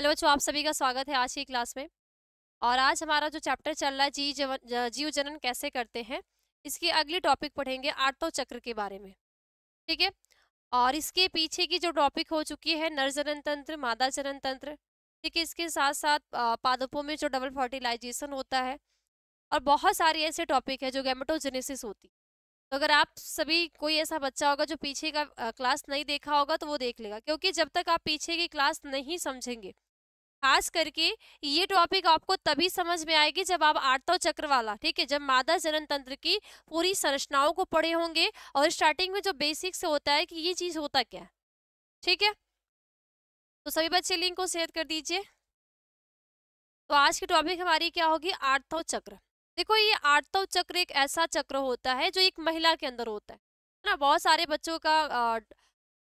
Hello बच्चों, आप सभी का स्वागत है आज की क्लास में। और आज हमारा जो चैप्टर चल रहा है जीव जनन कैसे करते हैं, इसकी अगली टॉपिक पढ़ेंगे आर्तव चक्र के बारे में। ठीक है। और इसके पीछे की जो टॉपिक हो चुकी है नर जनन तंत्र, मादा जनन तंत्र। ठीक है। इसके साथ साथ पादपों में जो डबल फर्टिलाइजेशन होता है और बहुत सारे ऐसे टॉपिक है जो गैमेटोजेनेसिस होती है। तो अगर आप सभी कोई ऐसा बच्चा होगा जो पीछे का क्लास नहीं देखा होगा तो वो देख लेगा, क्योंकि जब तक आप पीछे की क्लास नहीं समझेंगे, खास करके ये टॉपिक आपको तभी समझ में आएगी जब आप आर्तव चक्र वाला, ठीक है, जब मादा जनन तंत्र की पूरी संरचनाओं को पढ़े होंगे और स्टार्टिंग में जो बेसिक से होता है कि ये चीज होता क्या है। ठीक है। तो सभी बच्चे लिंक को शेयर कर दीजिए। तो आज की टॉपिक हमारी क्या होगी? आर्तव चक्र। देखो, ये आर्तव चक्र एक ऐसा चक्र होता है जो एक महिला के अंदर होता है ना। बहुत सारे बच्चों का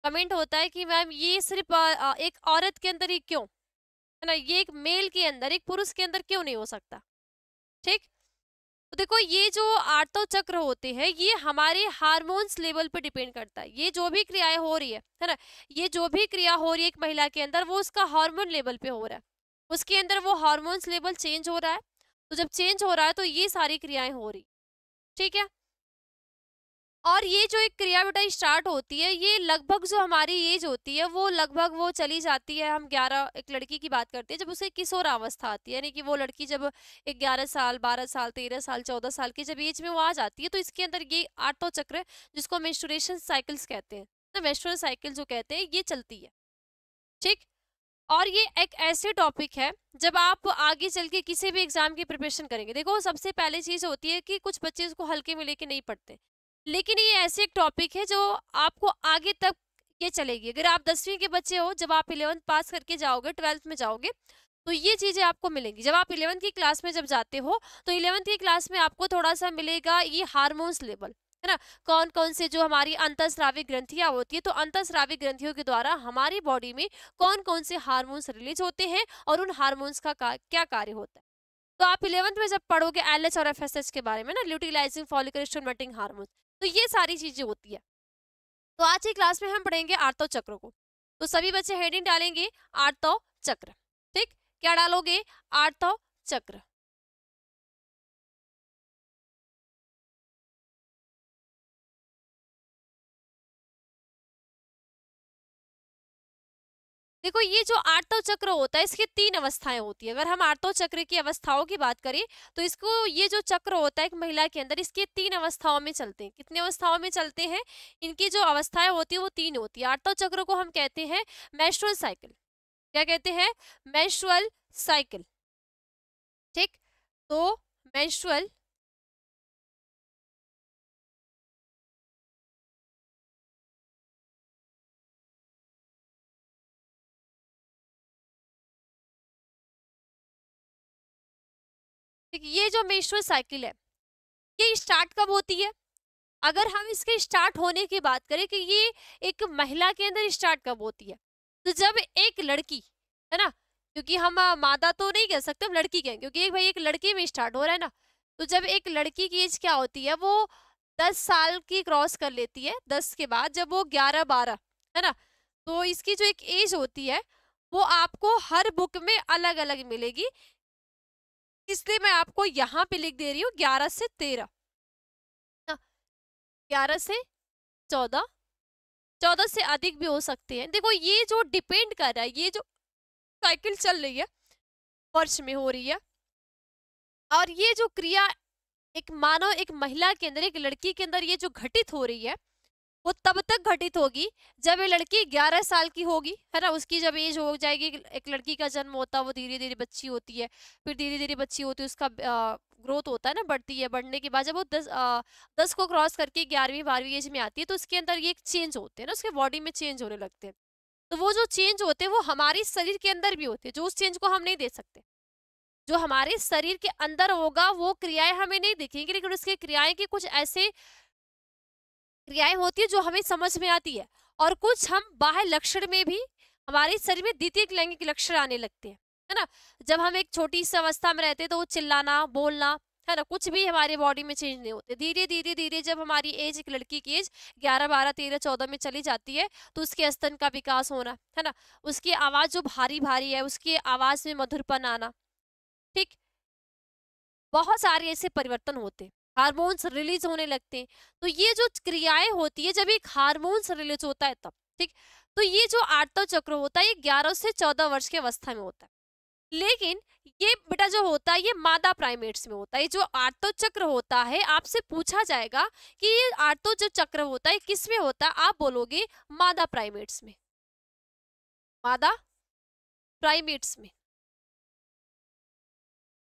कमेंट होता है कि मैम ये सिर्फ एक औरत के अंदर ही क्यों, है ना, ये एक मेल के अंदर, एक पुरुष के अंदर क्यों नहीं हो सकता। ठीक। तो देखो, ये जो आर्तव चक्र होते हैं ये हमारे हार्मोन्स लेवल पे डिपेंड करता है। ये जो भी क्रियाएं हो रही है ना, ये जो भी क्रिया हो रही है एक महिला के अंदर, वो उसका हार्मोन लेवल पे हो रहा है। उसके अंदर वो हार्मोन्स लेवल चेंज हो रहा है। तो जब चेंज हो रहा है तो ये सारी क्रियाएं हो रही। ठीक है। और ये जो एक क्रिया बेटा स्टार्ट होती है, ये लगभग जो हमारी एज होती है वो लगभग वो चली जाती है। हम 11, एक लड़की की बात करते हैं जब उसे किशोरावस्था आती है, यानी कि वो लड़की जब 11 साल, 12 साल, 13 साल, 14 साल की जब एज में वो आ जाती है, तो इसके अंदर ये आर्तव चक्र, जिसको मेंस्ट्रुएशन साइकिल्स कहते हैं, तो मेंस्ट्रुअल साइकिल जो कहते हैं, ये चलती है। ठीक। और ये एक ऐसे टॉपिक है जब आप आगे चल के किसी भी एग्जाम की प्रिपरेशन करेंगे, देखो सबसे पहले चीज होती है कि कुछ बच्चे इसको हल्के में लेके नहीं पढ़ते, लेकिन ये ऐसे एक टॉपिक है जो आपको आगे तक ये चलेगी। अगर आप 10वीं के बच्चे हो, जब आप 11th पास करके जाओगे, 12th में जाओगे, तो ये चीजें आपको मिलेंगी। जब आप 11th की क्लास में जब जाते हो तो 11th की क्लास में आपको थोड़ा सा मिलेगा ये हार्मोन्स लेवल, है ना। कौन कौन से जो हमारी अंतःस्रावी ग्रंथियां होती है, तो अंतःस्रावी ग्रंथियों के द्वारा हमारी बॉडी में कौन कौन से हार्मोन्स रिलीज होते हैं और उन हार्मोन्स का क्या कार्य होता है। तो आप 11th में जब पढ़ोगे एलएच और एफएसएच के बारे में ना, ल्यूटिलाइजिंग फॉलिकल स्टिमुलेटिंग हार्मोन, तो ये सारी चीजें होती है। तो आज की क्लास में हम पढ़ेंगे आर्तव चक्र को। तो सभी बच्चे हेडिंग डालेंगे आर्तव चक्र। ठीक। क्या डालोगे? आर्तव चक्र। देखो, ये जो आर्तव चक्र होता है इसकी 3 अवस्थाएं होती है। अगर हम आर्तव चक्र की अवस्थाओं की बात करें तो इसको, ये जो चक्र होता है एक महिला के अंदर, इसके 3 अवस्थाओं में चलते हैं। कितने अवस्थाओं में चलते हैं? इनकी जो अवस्थाएं होती है वो 3 होती है। आर्तव चक्र को हम कहते हैं मेंस्ट्रुअल साइकिल। क्या कहते हैं? Menstrual cycle. ठीक। तो मेंस्ट्रुअल, ठीक, ये जो मेंस्ट्रुअल साइकिल है ये स्टार्ट कब होती है? अगर हम इसके स्टार्ट होने की बात करें कि ये एक महिला के अंदर स्टार्ट कब होती है, तो जब एक लड़की, है ना, क्योंकि हम मादा तो नहीं कह सकते, हम लड़की कहें, क्योंकि एक भाई एक लड़की में स्टार्ट हो रहा है ना। तो जब एक लड़की की एज क्या होती है, वो 10 साल की क्रॉस कर लेती है। 10 के बाद जब वो 11-12, है ना, तो इसकी जो एक एज होती है वो आपको हर बुक में अलग अलग मिलेगी, इसलिए मैं आपको यहाँ पे लिख दे रही हूँ 11 से 13, 11 से 14, 14 से अधिक भी हो सकते हैं। देखो, ये जो डिपेंड कर रहा है, ये जो साइकिल चल रही है वर्ष में हो रही है, और ये जो क्रिया एक मानव, एक महिला के अंदर, एक लड़की के अंदर ये जो घटित हो रही है, वो तब तक घटित होगी जब ये लड़की 11 साल की होगी, है ना। उसकी जब एज हो जाएगी, एक लड़की का जन्म होता है, वो धीरे धीरे बच्ची होती है, फिर धीरे धीरे बच्ची होती है, उसका ग्रोथ होता है ना, बढ़ती है। बढ़ने के बाद जब वो 10 को क्रॉस करके 11वीं 12वीं एज में आती है, तो उसके अंदर ये चेंज होते हैं ना, उसके बॉडी में चेंज होने लगते हैं। तो वो जो चेंज होते हैं वो हमारे शरीर के अंदर भी होते हैं, जो उस चेंज को हम नहीं देख सकते। जो हमारे शरीर के अंदर होगा वो क्रियाएं हमें नहीं दिखेंगी, लेकिन उसकी क्रियाएं की कुछ ऐसे क्रियाएं होती है जो हमें समझ में आती है। और कुछ हम बाह्य लक्षण में भी, हमारे शरीर में द्वितीय लैंगिक लक्षण आने लगते हैं, है ना। जब हम एक छोटी सी अवस्था में रहते हैं तो वो चिल्लाना, बोलना, है ना, कुछ भी हमारे बॉडी में चेंज नहीं होते। धीरे धीरे धीरे जब हमारी एज, एक लड़की की एज 11, 12, 13, 14 में चली जाती है तो उसके स्तन का विकास होना, है ना, उसकी आवाज जो भारी भारी है, उसकी आवाज में मधुरपन आना, ठीक, बहुत सारे ऐसे परिवर्तन होते हैं, हार्मोन्स रिलीज होने लगते हैं। तो ये जो क्रियाएं होती है जब एक हार्मोन्स रिलीज होता है तब, ठीक। तो ये जो आठवां चक्र होता है ये 11 से 14 वर्ष की अवस्था में होता है। लेकिन ये बेटा जो होता है ये मादा प्राइमेट्स में होता है। ये जो आठवां चक्र होता है, आपसे पूछा जाएगा कि ये आठवां जो चक्र होता है किस में होता है, आप बोलोगे मादा प्राइमेट्स में, मादा प्राइमेट्स में,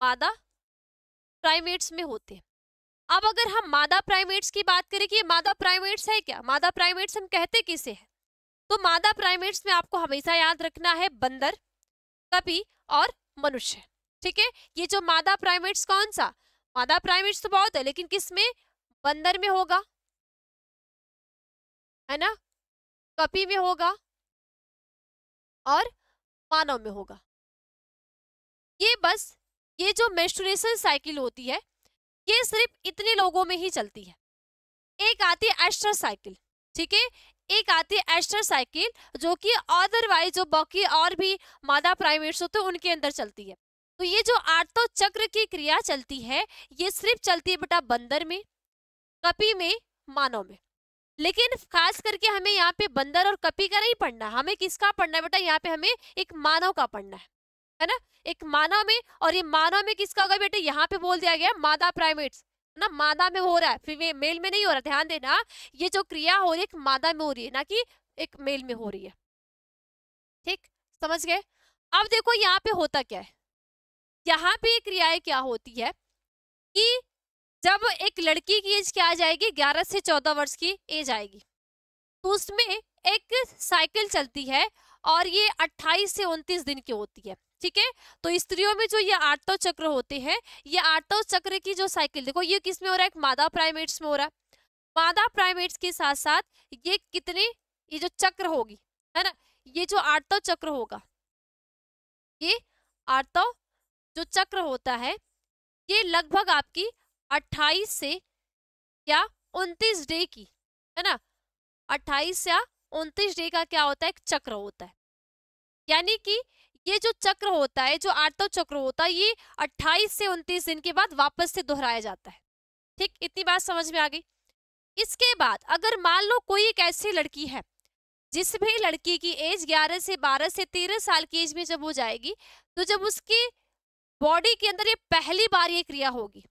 मादा प्राइमेट्स में होते हैं। अब अगर हम मादा प्राइमेट्स की बात करें कि ये मादा प्राइमेट्स है क्या, मादा प्राइमेट्स हम कहते किसे हैं, तो मादा प्राइमेट्स में आपको हमेशा याद रखना है बंदर, कपी और मनुष्य, ठीक है। ये जो मादा प्राइमेट्स, कौन सा मादा प्राइमेट्स तो बहुत है, लेकिन किस में, बंदर में होगा, है ना, कपी में होगा और मानव में होगा। ये बस, ये जो मेंस्ट्रुएशन साइकिल होती है ये सिर्फ इतने लोगों में ही चलती है। एक आती है एस्टर साइकिल, ठीक है, एक आती है एस्टर साइकिल जो कि अदरवाइज जो बाकी और भी मादा प्राइमेट्स होते हैं उनके अंदर चलती है। तो ये जो आठवां चक्र की क्रिया चलती है ये सिर्फ चलती है बेटा बंदर में, कपी में, मानव में। लेकिन खास करके हमें यहाँ पे बंदर और कपी का नहीं पढ़ना, हमें किसका पढ़ना है बेटा, यहाँ पे हमें एक मानव का पढ़ना है ना, एक मानव में। और ये मानव में किसका होगा बेटे, यहाँ पे बोल दिया गया मादा प्राइमेट्स, ना मादा में हो रहा है, फिर मेल में नहीं हो रहा, ध्यान देना, ये जो क्रिया हो रही है एक मादा में हो रही है ना कि एक मेल में हो रही है, ठीक, समझ गए। अब देखो यहाँ पे होता क्या है, यहाँ पे क्रियाएं क्या होती है कि जब एक लड़की की एज क्या आ जाएगी, 11 से 14 वर्ष की एज आएगी, तो उसमें एक साइकिल चलती है और ये 28 से 29 दिन की होती है, ठीक है। तो स्त्रियों में जो ये आठवां चक्र होते हैं, ये आठवां चक्र की जो साइकिल देखो ये किस में हो रहा है, एक मादा प्राइमेट्स में हो रहा है। मादा प्राइमेट्स के साथ साथ ये कितने, ये जो चक्र होगी, है ना, ये जो आठवां चक्र होगा, ये आठवां जो चक्र होता है ये लगभग आपकी 28 से या 29 डे की, है ना, 28 या 29 डे का क्या होता है, एक चक्र होता है। यानी कि ये जो चक्र होता है, जो आठवां चक्र होता है, ये 28 से 29 दिन के बाद वापस से दोहराया जाता है, ठीक, इतनी बात समझ में आ गई। इसके बाद अगर मान लो कोई एक ऐसी लड़की है, जिस भी लड़की की एज 11 से 12 से 13 साल की एज में जब हो जाएगी, तो जब उसकी बॉडी के अंदर ये पहली बार ये क्रिया होगी,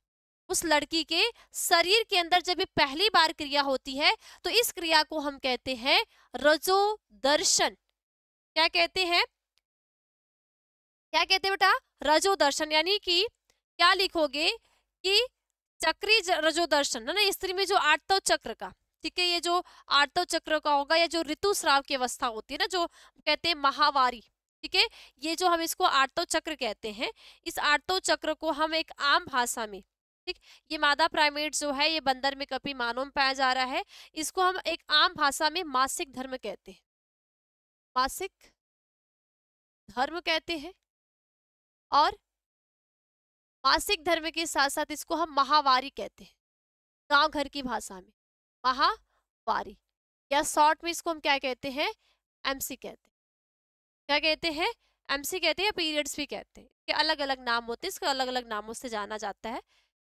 उस लड़की के शरीर के अंदर जब ये पहली बार क्रिया होती है, तो इस क्रिया को हम कहते हैं रजो दर्शन। क्या कहते हैं, क्या कहते हैं बेटा, रजो दर्शन। यानी कि क्या लिखोगे कि चक्री रजो दर्शन, है ना, स्त्री में जो आठवां चक्र का, ठीक है, ये जो आठवां चक्र का होगा, या जो ऋतुस्राव की अवस्था होती है ना, जो कहते हैं महावारी, ठीक है, ये जो हम इसको आठवां चक्र कहते हैं, इस आठवां चक्र को हम एक आम भाषा में, ठीक, ये मादा प्राइमेट जो है ये बंदर में, कपी, मानव में पाया जा रहा है, इसको हम एक आम भाषा में मासिक धर्म कहते हैं, मासिक धर्म कहते हैं। और मासिक धर्म के साथ साथ इसको हम माहवारी कहते हैं, गांव घर की भाषा में माहवारी, या शॉर्ट में इसको हम क्या कहते हैं, एमसी कहते हैं। क्या कहते हैं, एमसी कहते हैं, या पीरियड्स भी कहते हैं, के अलग अलग नाम होते हैं, इसको अलग अलग नामों से जाना जाता है,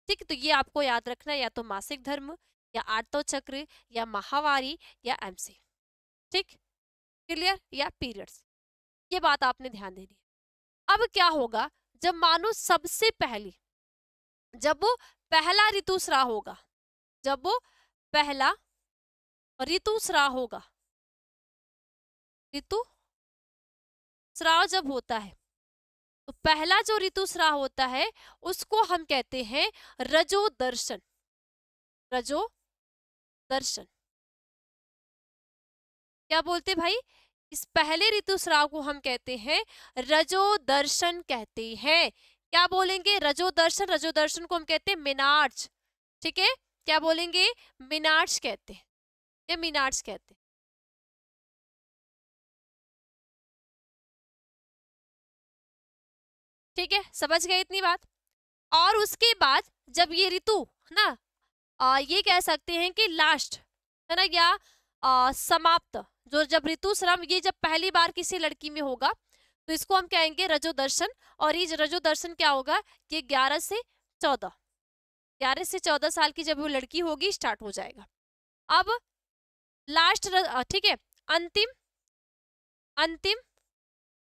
ठीक। तो ये आपको याद रखना है, या तो मासिक धर्म, या आठवां चक्र, या माहवारी, या एमसी, ठीक, क्लियर, या पीरियड्स, ये बात आपने ध्यान देनी है। अब क्या होगा, जब मानो सबसे पहली, जब वो पहला ऋतुस्राव होगा, जब वो पहला ऋतुस्राव होगा, ऋतुस्राव जब होता है, तो पहला जो ऋतुस्राव होता है उसको हम कहते हैं रजो दर्शन, रजो दर्शन। क्या बोलते भाई, इस पहले ऋतुस्राव को हम कहते हैं रजो दर्शन कहते हैं। क्या बोलेंगे, रजो दर्शन, रजो दर्शन को हम कहते हैं मिनार्च, ठीक है, क्या बोलेंगे, मिनार्च कहते हैं, ये मिनार्च कहते हैं। ठीक है, समझ गए इतनी बात। और उसके बाद जब ये ऋतु ना ये कह सकते हैं कि लास्ट है ना, या समाप्त, जो जब ऋतुस्राव ये जब पहली बार किसी लड़की में होगा तो इसको हम कहेंगे रजो दर्शन। और ये रजो दर्शन क्या होगा, ये 11 से 14 साल की जब वो लड़की होगी स्टार्ट हो जाएगा। अब लास्ट, ठीक है, अंतिम अंतिम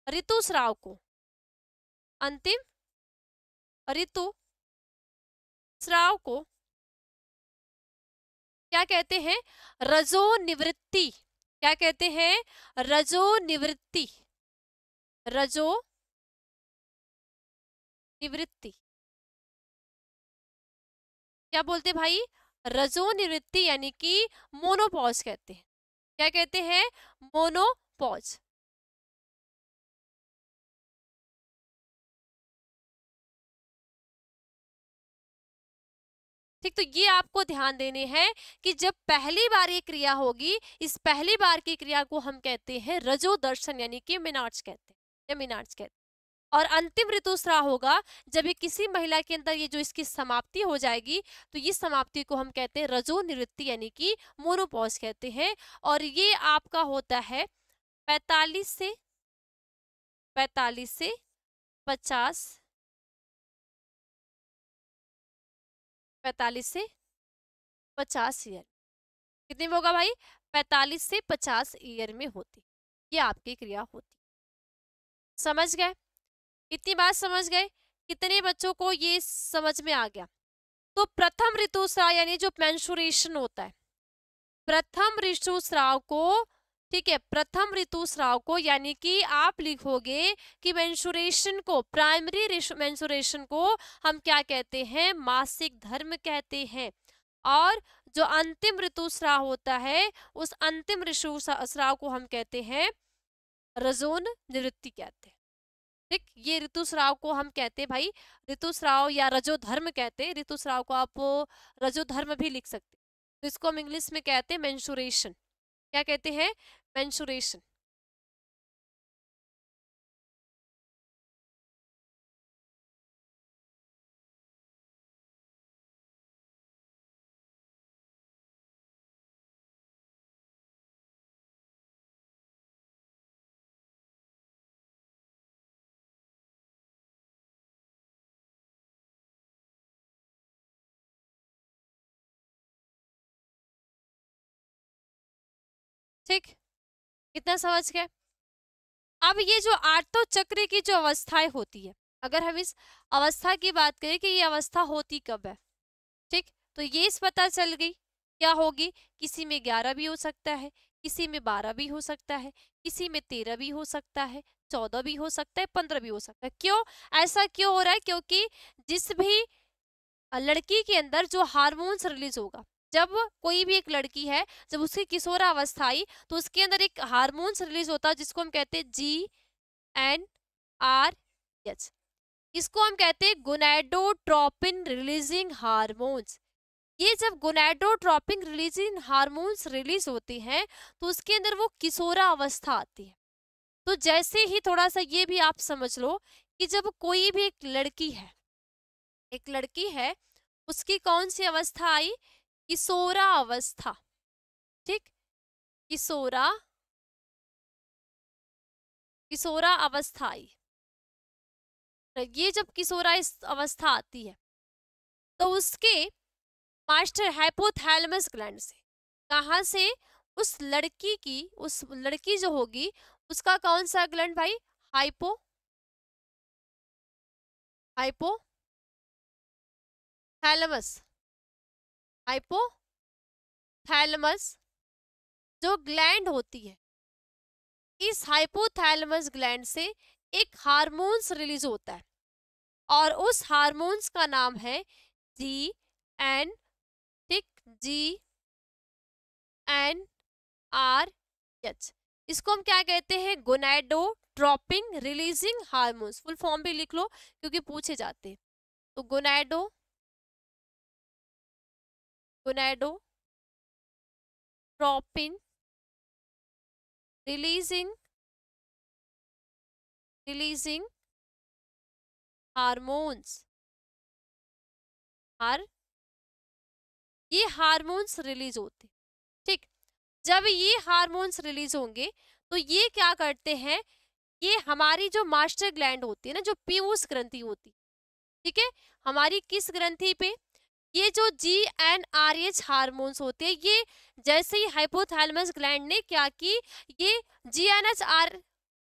ऋतुस्राव को, अंतिम ऋतुस्राव को क्या कहते हैं, रजो निवृत्ति। क्या कहते हैं, रजो निवृत्ति, रजो निवृत्ति। क्या बोलते भाई, रजो निवृत्ति, यानी कि मोनोपॉज कहते हैं। क्या कहते हैं, मोनोपॉज। ठीक, तो ये आपको ध्यान देने हैं कि जब पहली बार ये क्रिया होगी, इस पहली बार की क्रिया को हम कहते हैं रजो दर्शन, यानी कि मिनार्च कहते हैं, या मिनार्च कहते हैं। और अंतिम ऋतुस्राव होगा जब ये किसी महिला के अंदर ये जो इसकी समाप्ति हो जाएगी, तो इस समाप्ति को हम कहते हैं रजो निवृत्ति, यानी कि मोनोपॉज कहते हैं। और ये आपका होता है 45 से 50, 45 से 50 ईयर। कितने में होगा भाई, 45 से 50 ईयर में होती, ये आपकी क्रिया होती। समझ गए, इतनी बात समझ गए, कितने बच्चों को ये समझ में आ गया। तो प्रथम ऋतुस्राव यानी जो मेंस्ट्रुएशन होता है, प्रथम ऋतुस्राव को, ठीक है, प्रथम ऋतुस्राव को, यानी कि आप लिखोगे कि मेंस्ट्रुएशन को, प्राइमरी मेंस्ट्रुएशन को हम क्या कहते हैं, मासिक धर्म कहते हैं। और जो अंतिम ऋतुस्राव होता है, उस अंतिम ऋतुस्राव को हम कहते हैं रजोन निवृत्ति कहते हैं। ठीक, ये ऋतुस्राव को हम कहते हैं भाई ऋतुस्राव या रजो धर्म कहते हैं। ऋतुस्राव को आप रजो धर्म भी लिख सकते हैं। तो इसको हम इंग्लिश में कहते हैं मेंस्ट्रुएशन। क्या कहते हैं, मेंस्ट्रुएशन। ठीक, कितना समझ गए। अब ये जो आठों चक्र की जो अवस्थाएं होती है, अगर हम इस अवस्था की बात करें कि ये अवस्था होती कब है, ठीक, तो ये इस पता चल गई क्या होगी। किसी में 11 भी हो सकता है, किसी में 12 भी हो सकता है, किसी में 13 भी हो सकता है, 14 भी हो सकता है, 15 भी हो सकता है। क्यों ऐसा क्यों हो रहा है, क्योंकि जिस भी लड़की के अंदर जो हार्मोन्स रिलीज होगा, जब कोई भी एक लड़की है, जब उसकी किशोरावस्था आई तो उसके अंदर एक हार्मोन्स रिलीज होता है जिसको हम कहते हैं GnRH। इसको हम कहते हैं गोनैडोट्रोपिन रिलीजिंग हार्मोन्स। ये जब गोनैडोट्रोपिन रिलीजिंग हार्मोन्स रिलीज होते हैं तो उसके अंदर वो किशोरा अवस्था आती है। तो जैसे ही थोड़ा सा ये भी आप समझ लो कि जब कोई भी एक लड़की है, उसकी कौन सी अवस्था आई, किशोरा अवस्था। ठीक, किशोरा अवस्था आई। तो ये जब किशोरा इस अवस्था आती है तो उसके मास्टर हाइपोथैलेमस ग्लैंड से, कहाँ से, उस लड़की जो होगी उसका कौन सा ग्लैंड भाई, हाइपोथैलेमस। हाइपोथैलेमस जो ग्लैंड होती है, इस हाइपोथैलेमस ग्लैंड से एक हार्मोन्स रिलीज होता है और उस हार्मोन्स का नाम है GN, ठीक, GnRH। इसको हम क्या कहते हैं, gonadotropin releasing hormones. Full form भी लिख लो क्योंकि पूछे जाते हैं। तो गोनैडोट्रोपिन रिलीजिंग हार्मोन्स हार ये हार्मोन्स रिलीज होते, ठीक। जब ये हार्मोन्स रिलीज होंगे तो ये क्या करते हैं, ये हमारी जो मास्टर ग्लैंड होती है ना, जो पीयूष ग्रंथि होती, ठीक है, हमारी किस ग्रंथि पे, ये जो GnRH हार्मोन्स होते हैं, ये जैसे ही हाइपोथैलेमस ग्लैंड ने क्या की, ये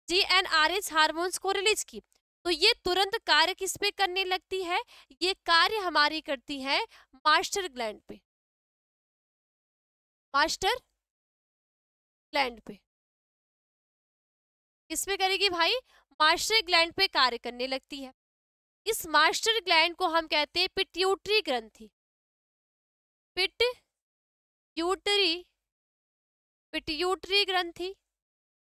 GnRH हार्मोन्स को रिलीज की, तो ये तुरंत कार्य किस पे करने लगती है, ये कार्य हमारी करती है मास्टर ग्लैंड पे, मास्टर ग्लैंड पे। किस पे करेगी भाई, मास्टर ग्लैंड पे कार्य करने लगती है। इस मास्टर ग्लैंड को हम कहते हैं पिट्यूटरी ग्रंथि, पिट्यूटरी पिट्यूटरी ग्रंथि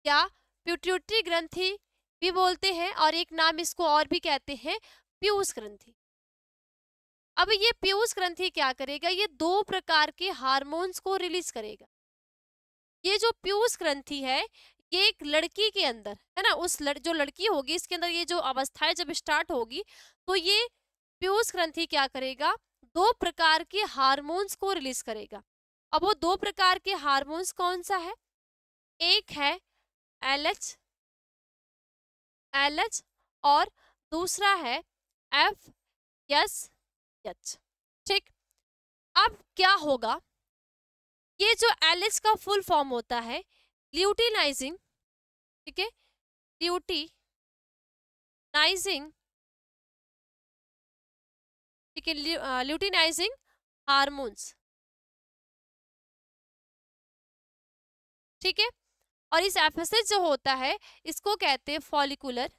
या पिट्यूटरी ग्रंथि भी बोलते हैं, और एक नाम इसको और भी कहते हैं पीयूष ग्रंथि। अब ये पीयूष ग्रंथि क्या करेगा, ये 2 प्रकार के हार्मोन्स को रिलीज करेगा। ये जो पीयूष ग्रंथि है, ये एक लड़की के अंदर है ना, जो लड़की होगी इसके अंदर ये जो अवस्थाएं जब स्टार्ट होगी, तो ये पीयूष ग्रंथि क्या करेगा, 2 प्रकार के हार्मोन्स को रिलीज करेगा। अब वो 2 प्रकार के हार्मोन्स कौन सा है, एक है LH और दूसरा है FSH, ठीक। अब क्या होगा, ये जो LH का फुल फॉर्म होता है ल्यूटिनाइजिंग, ठीक है, ल्यूटिनाइजिंग, ठीक है, ल्यूटिनाइजिंग हार्मोन्स, ठीक है। और इस FSH जो होता है इसको कहते हैं फॉलिकुलर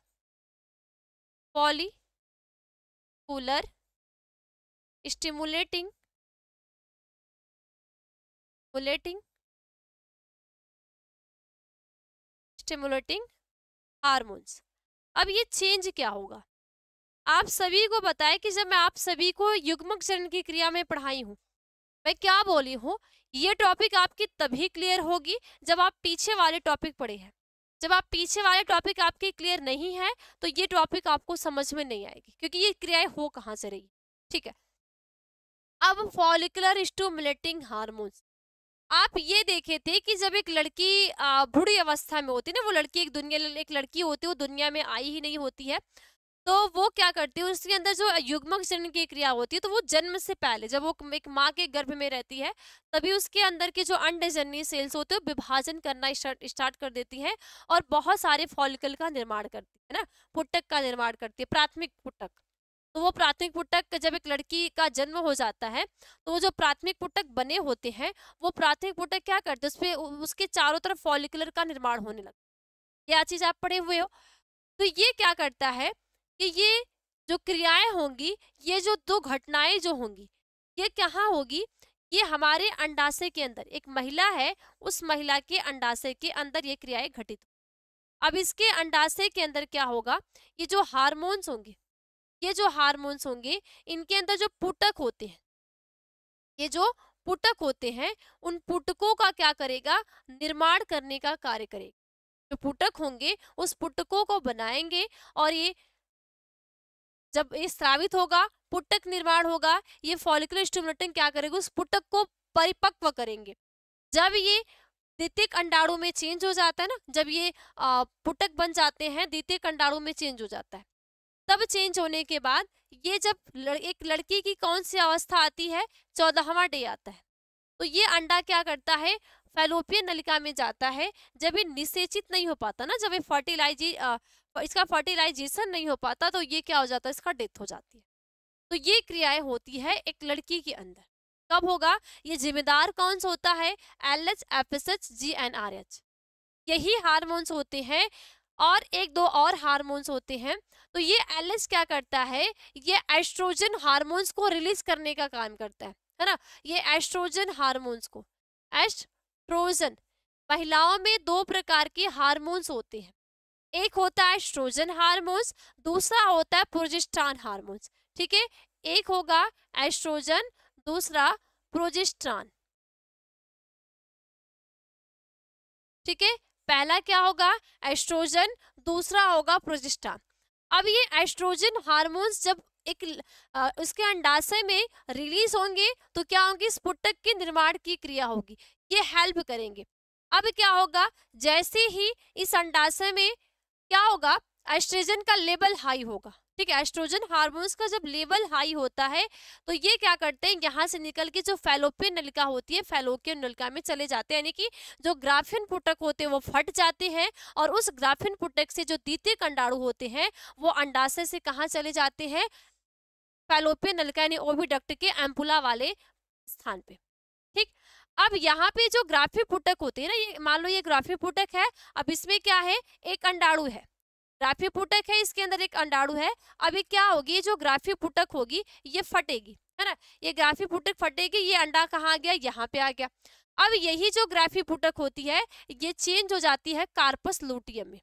स्टिमुलेटिंग हार्मोन्स। अब ये चेंज क्या होगा, आप सभी को बताएं कि जब मैं आप सभी को युग्मक जनन की क्रिया में पढ़ाई हूँ, मैं क्या बोली हूँ, ये टॉपिक आपकी तभी क्लियर होगी जब आप पीछे वाले टॉपिक पढ़े हैं। जब आप पीछे वाले टॉपिक आपके क्लियर नहीं है तो ये टॉपिक आपको समझ में नहीं आएगी, क्योंकि ये क्रियाएं हो कहाँ से रही, ठीक है। अब फॉलिकुलर स्टिमुलेटिंग हार्मोन्स, आप ये देखे थे कि जब एक लड़की बूढ़ी अवस्था में होती है ना, वो लड़की एक लड़की होती है, वो दुनिया में आई ही नहीं होती है, तो वो क्या करती है, उसके अंदर जो युग्मक जनन की क्रिया होती है, तो वो जन्म से पहले जब वो एक माँ के गर्भ में रहती है, तभी उसके अंदर के जो अंडजन्य सेल्स होते हैं विभाजन करना स्टार्ट कर देती है और बहुत सारे फॉलिकल का निर्माण करती है ना, पुटक का निर्माण करती है, प्राथमिक पुटक। तो वो प्राथमिक पुटक जब एक लड़की का जन्म हो जाता है, तो वो जो प्राथमिक पुटक बने होते हैं, वो प्राथमिक पुटक क्या करते हैं, उसपे उसके चारों तरफ फॉलिकुलर का निर्माण होने लगता है। यह चीज आप पढ़े हुए हो। तो ये क्या करता है कि ये जो क्रियाएं होंगी, ये जो 2 घटनाएं जो होंगी, ये कहाँ होगी, ये हमारे अंडाशय के अंदर, एक महिला है उस महिला के अंडाशय के अंदर ये क्रियाएं घटित। अब इसके अंडाशय के अंदर क्या होगा, ये जो हार्मोन्स होंगे, ये जो हार्मोन्स होंगे, इनके अंदर जो पुटक होते हैं, ये जो पुटक होते हैं, उन पुटकों का क्या करेगा, निर्माण करने का कार्य करेगा। जो पुटक होंगे उस पुटकों को बनाएंगे, और ये जब ये स्रावित होगा, पुटक निर्माण होगा, ये फॉलिकुलर स्टिमुलेटिंग क्या करेगा, उस पुटक को परिपक्व करेंगे। जब ये द्वितीयक अंडाणु में चेंज हो जाता है ना, जब ये पुटक बन जाते हैं, द्वितीयक अंडाणु में चेंज हो जाता है, तब चेंज होने के बाद ये जब एक लड़की की कौन सी अवस्था आती है, 14वां डे आता है, तो ये अंडा क्या करता है, फैलोपियन नलिका में जाता है। जब ये निषेचित नहीं हो पाता ना, जब ये इसका फर्टिलाइजेशन नहीं हो पाता, तो ये क्या हो जाता है, इसका डेथ हो जाती है। तो ये क्रियाएं होती है एक लड़की के अंदर। कब होगा, ये जिम्मेदार कौन सा होता है, LH, FSH, GnRH, यही हार्मोन्स होते हैं। और 1-2 और हार्मोन्स होते हैं। तो ये LH क्या करता है, ये एस्ट्रोजन हार्मोन्स को रिलीज करने का काम करता है ना। ये एस्ट्रोजन हार्मोन्स को, एस्ट्रोजन, महिलाओं में 2 प्रकार के हार्मोन्स होते हैं, एक होता है एस्ट्रोजन हार्मोन्स, दूसरा होता है प्रोजेस्टेरॉन हार्मोन्स, ठीक है। एक होगा एस्ट्रोजन, दूसरा प्रोजेस्टेरॉन, ठीक है। पहला क्या होगा, एस्ट्रोजन, दूसरा होगा प्रोजेस्टेरॉन। अब ये एस्ट्रोजन हार्मोन्स जब एक उसके अंडाशय में रिलीज होंगे तो क्या होंगी, स्फुटक के निर्माण की क्रिया होगी, ये हेल्प करेंगे। अब क्या होगा, जैसे ही इस अंडाशय में क्या होगा, एस्ट्रोजन का लेवल हाई होगा, ठीक है। एस्ट्रोजन हार्मोन्स का जब लेवल हाई होता है तो ये क्या करते हैं, यहाँ से निकल के जो फैलोपियन नलिका होती है, फैलोपियन नलिका में चले जाते हैं, यानी कि जो ग्राफियन पुटक होते हैं वो फट जाते हैं, और उस ग्राफियन पुटक से जो द्वितीयक अंडाणु होते हैं वो अंडाशय से कहाँ चले जाते हैं, फैलोपियन नलिका यानी ओविडक्ट के एम्पुला वाले स्थान पे, ठीक। अब यहाँ पे जो ग्राफीय पुटक होते हैं ना, ये मान लो ये ग्राफीय पुटक है, अब इसमें क्या है, एक अंडाणु है, ग्राफीय पुटक है, इसके अंदर एक अंडाणु है। अभी क्या होगी, जो ग्राफीय पुटक होगी ये फटेगी, है ना, ये ग्राफीय पुटक फटेगी, ये अंडा कहाँ आ गया, यहाँ पे आ गया। अब यही जो ग्राफीय पुटक होती है ये चेंज हो जाती है कार्पस लूटियम में,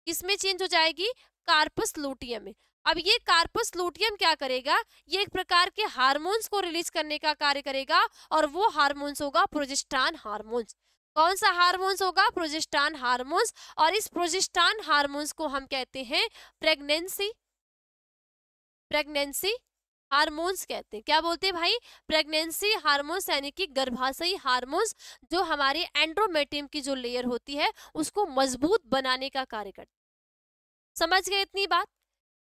किसमें चेंज हो जाएगी, कार्पस लूटियम में। अब ये कार्पस लूटियम क्या करेगा, ये एक प्रकार के हार्मोन्स को रिलीज करने का कार्य करेगा, और वो हार्मोन्स होगा प्रोजेस्टेरॉन हार्मोन्स। कौन सा हार्मोन्स होगा, प्रोजेस्टेरॉन हार्मोन्स, और इस प्रोजेस्टेरॉन हार्मोन्स को हम कहते हैं प्रेगनेंसी हार्मोन्स कहते हैं। क्या बोलते हैं भाई, प्रेगनेंसी हार्मोन्स, यानी कि गर्भाशयी हार्मोन्स, जो हमारे एंड्रोमेट्रियम की जो लेयर होती है उसको मजबूत बनाने का कार्य करते हैं। समझ गए इतनी बात।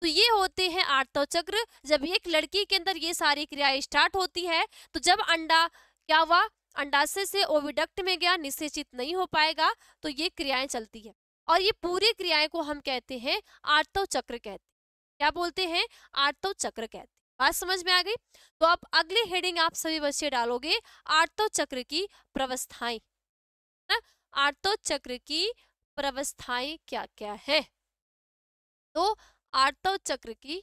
तो ये होते हैं आठवें चक्र। जब एक लड़की के अंदर ये सारी क्रियाएं स्टार्ट होती है तो जब अंडा क्या हुआ, अंडाशय से ओविडक्ट में गया, निषेचित नहीं हो पाएगा, तो ये क्रियाएं चलती है, और ये पूरी क्रियाएं को हम कहते हैं आठवें चक्र कहते हैं। क्या बोलते हैं, आठवें चक्र कहते हैं। बात समझ में आ गई। तो अब अगली हेडिंग आप सभी बच्चे डालोगे, आठवें चक्र की प्रवस्थाएं, आठवें चक्र की प्रवस्थाएं क्या क्या है। तो आठवें चक्र की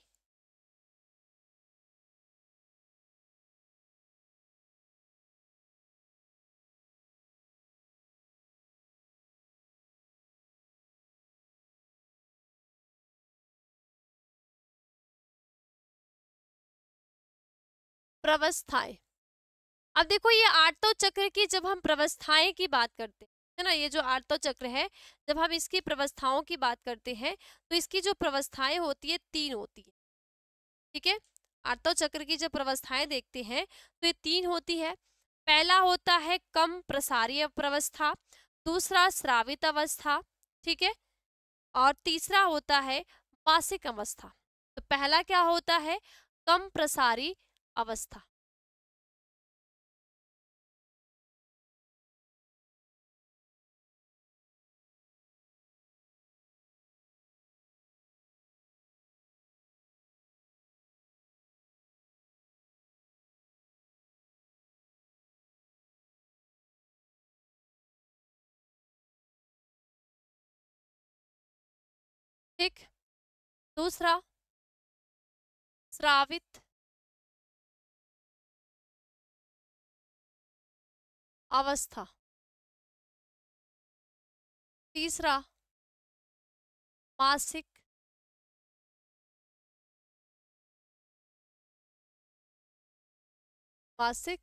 प्रवस्थाएं, अब देखो ये आठवें चक्र की जब हम प्रवस्थाएं की बात करते हैं, है ना, ये जो आठवें चक्र है जब हम इसकी प्रवस्थाओं की बात करते हैं तो इसकी जो प्रवस्थाएं होती है 3 होती है, ठीक है। आठवें चक्र की जब प्रवस्थाएं देखते हैं तो ये 3 होती है। पहला होता है कम प्रसारीय प्रवस्था, दूसरा स्रावित अवस्था, ठीक है, और तीसरा होता है मासिक अवस्था। तो पहला क्या होता है, कम प्रसारी अवस्था, ठीक। दूसरा स्रावित अवस्था, तीसरा मासिक मासिक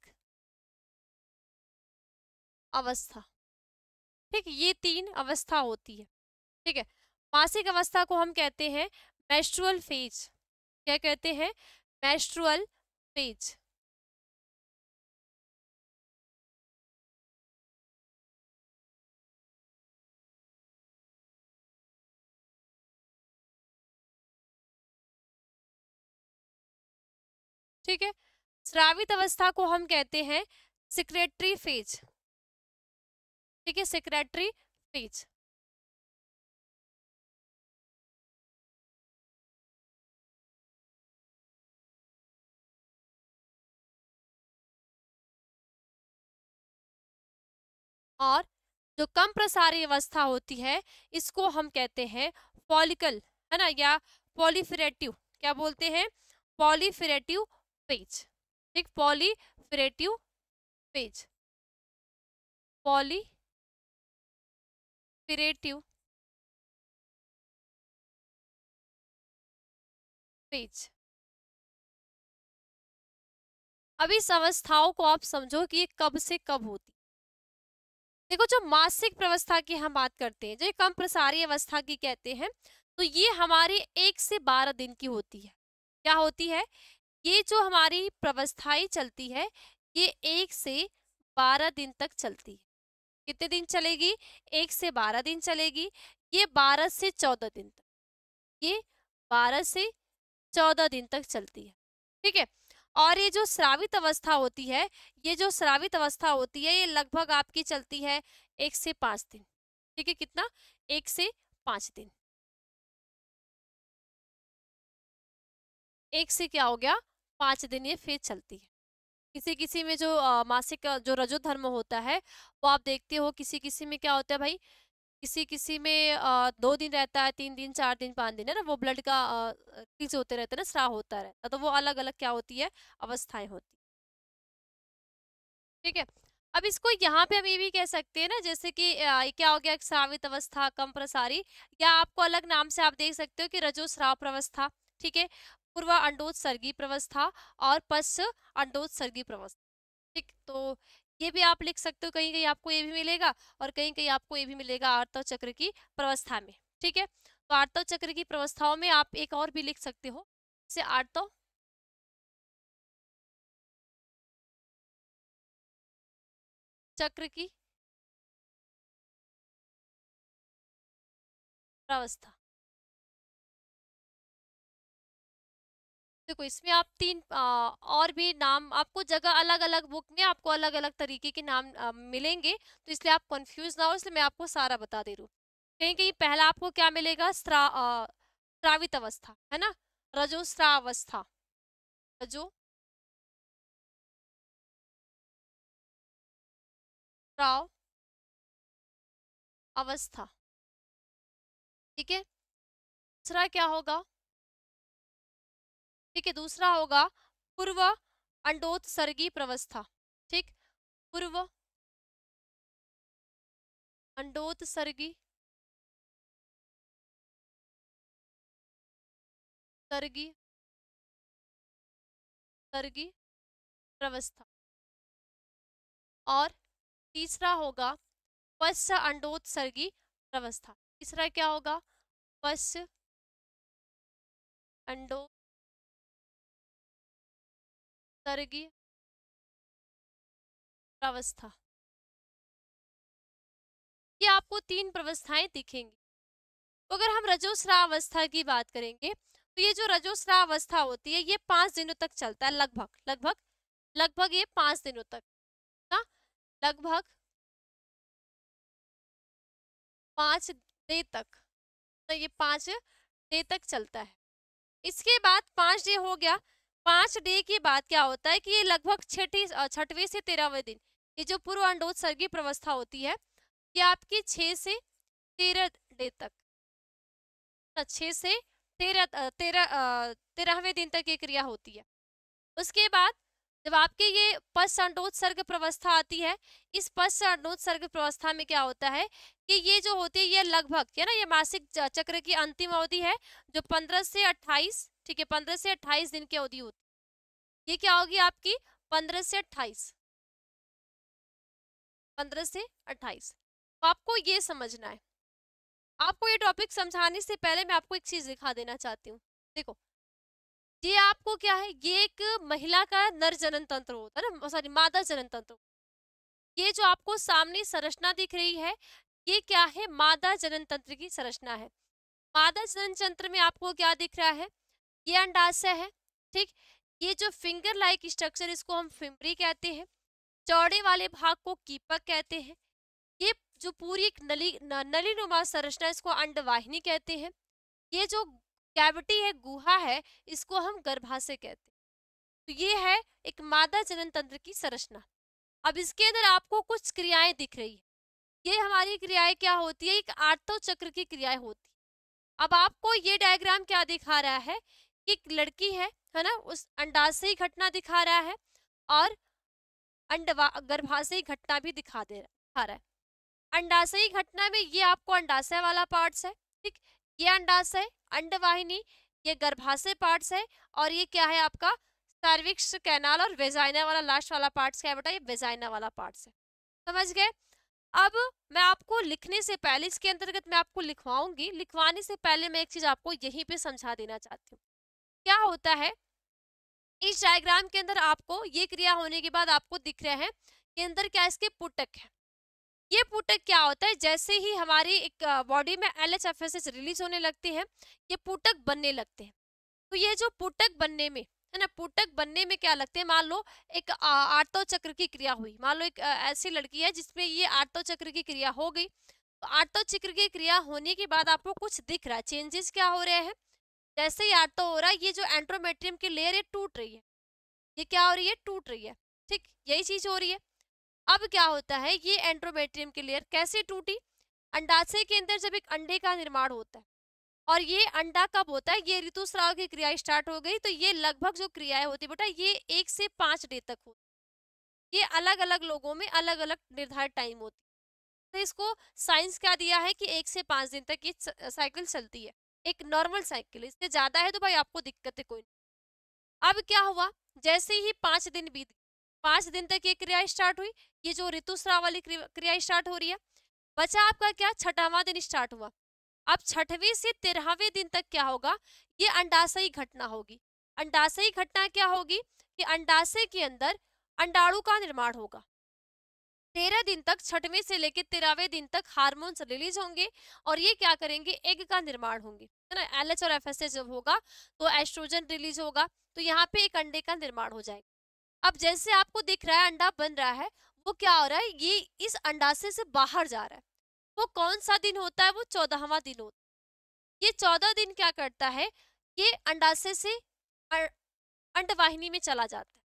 अवस्था, ठीक। ये 3 अवस्था होती है, ठीक है। मासिक अवस्था को हम कहते हैं मेंस्ट्रुअल फेज। क्या कहते हैं, मेंस्ट्रुअल फेज। ठीक है। स्रावित अवस्था को हम कहते हैं सेक्रेटरी फेज, ठीक है, सेक्रेटरी फेज। और जो कम प्रसारी अवस्था होती है इसको हम कहते हैं फॉलिकल, है ना, या पॉलीफेरेटिव। क्या बोलते हैं, पॉलीफेरेटिव फेज, ठीक, पॉलीफेरेटिव फेज, पॉलीफेरेटिव फेज। अब इस अवस्थाओं को आप समझो कि ये कब से कब होती। देखो जो मासिक प्रवस्था की हम बात करते हैं, जो कम प्रसारी अवस्था की कहते हैं, तो ये हमारे 1 से 12 दिन की होती है, क्या होती है, ये जो हमारी प्रवस्थाएं चलती है ये 1 से 12 दिन तक चलती है। कितने दिन चलेगी? 1 से 12 दिन चलेगी। ये 12 से 14 दिन तक, ये 12 से 14 दिन तक चलती है। ठीक है। और ये जो स्रावित अवस्था होती है, ये जो स्रावित अवस्था होती है ये लगभग आपकी चलती है 1 से 5 दिन। ठीक है, कितना? 1 से 5 दिन। 1 से क्या हो गया? 5 दिन ये फिर चलती है। किसी किसी में जो मासिक जो रजो धर्म होता है वो आप देखते हो, किसी किसी में क्या होता है भाई, किसी किसी में 2 दिन रहता है, 3 दिन, 4 दिन, 5 दिन, है ना, वो ब्लड का चीज होते रहते हैं ना, स्राव होता रहता, तो वो अलग अलग क्या होती है, अवस्थाएं होती। ठीक है। अब इसको यहाँ पे हम ये भी कह सकते हैं ना, जैसे कि क्या हो गया, एक स्रावित अवस्था, कम प्रसारी, या आपको अलग नाम से आप देख सकते हो कि रजोस्राव प्रवस्था। ठीक है। पूर्व अंडोत्सर्गी प्रवस्था और पश्च अंडोत्सर्गी प्रवस्था। ठीक, तो ये भी आप लिख सकते हो, कहीं कहीं आपको ये भी मिलेगा और कहीं कहीं आपको ये भी मिलेगा आर्तव चक्र की प्रवस्था में। ठीक है। तो आर्तव चक्र की प्रवस्थाओं में आप एक और भी लिख सकते हो, जैसे आर्तव चक्र की प्रवस्था। देखो इसमें आप 3 और भी नाम आपको जगह अलग अलग बुक में आपको अलग अलग तरीके के नाम मिलेंगे, तो इसलिए आप कंफ्यूज ना हो, इसलिए मैं आपको सारा बता दे रही हूँ। कहीं कहीं पहला आपको क्या मिलेगा, स्रावित अवस्था, है ना, रजोस्रावस्था, रजो स्राव अवस्था। ठीक है। दूसरा क्या होगा? ठीक है, दूसरा होगा पूर्व अंडोत्सर्गी प्रवस्था। ठीक, पूर्व अंडोत्सर्गी सर्गी सर्गी प्रवस्था। और तीसरा होगा पश्च अंडोत्सर्गी प्रवस्था। तीसरा क्या होगा? पश्च अंडोत्सर्गी प्रवस्था। ये आपको 3 प्रवस्थाएं दिखेंगी। तो अगर हम रजोस्राव अवस्था की बात करेंगे, तो ये जो रजोस्राव अवस्था होती है ये 5 दिनों तक चलता है, लगभग लगभग लगभग ये 5 दिनों तक ना, लगभग 5 डे तक, तो ये 5 डे तक चलता है। इसके बाद 5 डे हो गया। 5 डे के बाद क्या होता है कि ये लगभग छठवें से 13वें दिन, ये जो पूर्व अंडोत्सर्गी प्रवस्था होती है ये आपकी 6 से 13 डे तक, 6 से 13वें दिन तक ये क्रिया होती है। उसके बाद जब आपके ये पश्च अंडोत्सर्ग प्रवस्था आती है, इस पश्च अंडोत्सर्ग प्रवस्था में क्या होता है कि ये जो होती है ये लगभग, है ना, ये मासिक चक्र की अंतिम अवधि है जो 15 से 28, ठीक है, 15 से 28 दिन की अवधि होती है। ये क्या होगी आपकी? 15 से 28, 15 से 28। तो आपको ये समझना है। आपको ये टॉपिक समझाने से पहले मैं आपको एक चीज दिखा देना चाहती हूँ। देखो, ये आपको क्या है, ये एक महिला का नर जनन तंत्र होता है ना, सॉरी, मादा जनन तंत्र। ये जो आपको सामने संरचना दिख रही है ये क्या है? मादा जनन तंत्र की संरचना है। मादा जनन तंत्र में आपको क्या दिख रहा है? ये अंडाशय है। ठीक, ये जो फिंगर लाइक स्ट्रक्चर इसको हम फिम्बरी कहते हैं, चौड़े वाले भाग को कीपक कहते हैं, ये जो पूरी एक नलीनुमा संरचना इसको अंडवाहिनी कहते हैं, ये जो कैविटी है, गुहा है, इसको हम गर्भाशय कहते हैं। तो ये है एक मादा जनन तंत्र की संरचना। अब इसके अंदर आपको कुछ क्रियाएं दिख रही है, ये हमारी क्रियाएं क्या होती है? एक आर्तव चक्र की क्रियाएं होती है। अब आपको ये डायग्राम क्या दिखा रहा है कि एक लड़की है ना, उस अंडाशयी घटना दिखा रहा है और गर्भाशयी घटना भी दिखा रहा है। अंडाशयी घटना में ये आपको अंडाशय वाला पार्ट्स है, ठीक, ये अंडाशय, अंडवाहिनी, ये गर्भाशय पार्ट्स है, और ये क्या है आपका? सर्विक्स कैनाल और वेजाइना वाला लास्ट वाला पार्ट्स क्या है बेटा? ये वेजाइना वाला पार्ट्स है। समझ गए? अब मैं आपको लिखने से पहले, इसके अंतर्गत मैं आपको लिखवाऊंगी, लिखवाने से पहले मैं एक चीज आपको यहीं पे समझा देना चाहती हूँ। क्या होता है, इस डायग्राम के अंदर आपको ये क्रिया होने के बाद आपको दिख रहे हैं कि अंदर क्या इसके पुटक है। ये पुटक क्या होता है, जैसे ही हमारी एक बॉडी में LHFSH रिलीज होने लगती है, ये पुटक बनने लगते हैं। तो ये जो पुटक बनने में है ना, पुटक बनने में क्या लगते हैं, मान लो एक आर्तव चक्र की क्रिया हुई, मान लो एक ऐसी लड़की है जिसमें ये आर्तव चक्र की क्रिया हो गई। तो आर्तव चक्र की क्रिया होने के बाद आपको कुछ दिख रहा है, चेंजेस क्या हो रहे हैं, जैसे ही आर्तव हो रहा है, ये जो एंड्रोमेट्रियम की लेयर है टूट रही है, ये क्या हो रही है, टूट रही है। ठीक, यही चीज हो रही है। अब क्या होता है, ये एंड्रोमेट्रियम की लेयर कैसे टूटी, अंडाशय के अंदर जब एक अंडे का निर्माण होता है, और ये अंडा कब होता है, ये ऋतुस्राव की क्रिया स्टार्ट हो गई, तो ये लगभग जो क्रियाएं होती है बेटा, ये 1 से 5 डे तक होती है। ये अलग अलग लोगों में अलग अलग निर्धारित टाइम होती है। तो इसको साइंस क्या दिया है कि 1 से 5 दिन तक ये साइकिल चलती है, एक नॉर्मल साइकिल। इससे ज्यादा है तो भाई आपको दिक्कत है कोई नहीं। अब क्या हुआ, जैसे ही 5 दिन बीत, 5 दिन तक ये क्रिया स्टार्ट हुई, ये जो ऋतुस्राव वाली क्रिया स्टार्ट हो रही है। बचा आपका क्या, छठावां दिन स्टार्ट हुआ। अब 6वें से 13वें दिन तक क्या होगा, ये अंडाशयी घटना होगी। अंडाशयी घटना क्या होगी कि अंडाशय के अंदर अंडाणु का निर्माण होगा। 13 दिन तक, 6वें से लेकर 13वें दिन तक हार्मोन्स रिलीज होंगे, और ये क्या करेंगे, एग का निर्माण होंगे, है ना। LH और FSH जब होगा तो एस्ट्रोजन रिलीज होगा, तो यहाँ पे एक अंडे का निर्माण हो जाएगा। अब जैसे आपको दिख रहा है अंडा बन रहा है, वो क्या हो रहा है, ये इस अंडाशय से बाहर जा रहा है। वो कौन सा दिन होता है, वो 14वां दिन होता है। ये 14 दिन क्या करता है, ये अंडाशय से अ- अंडवाहिनी में चला जाता है।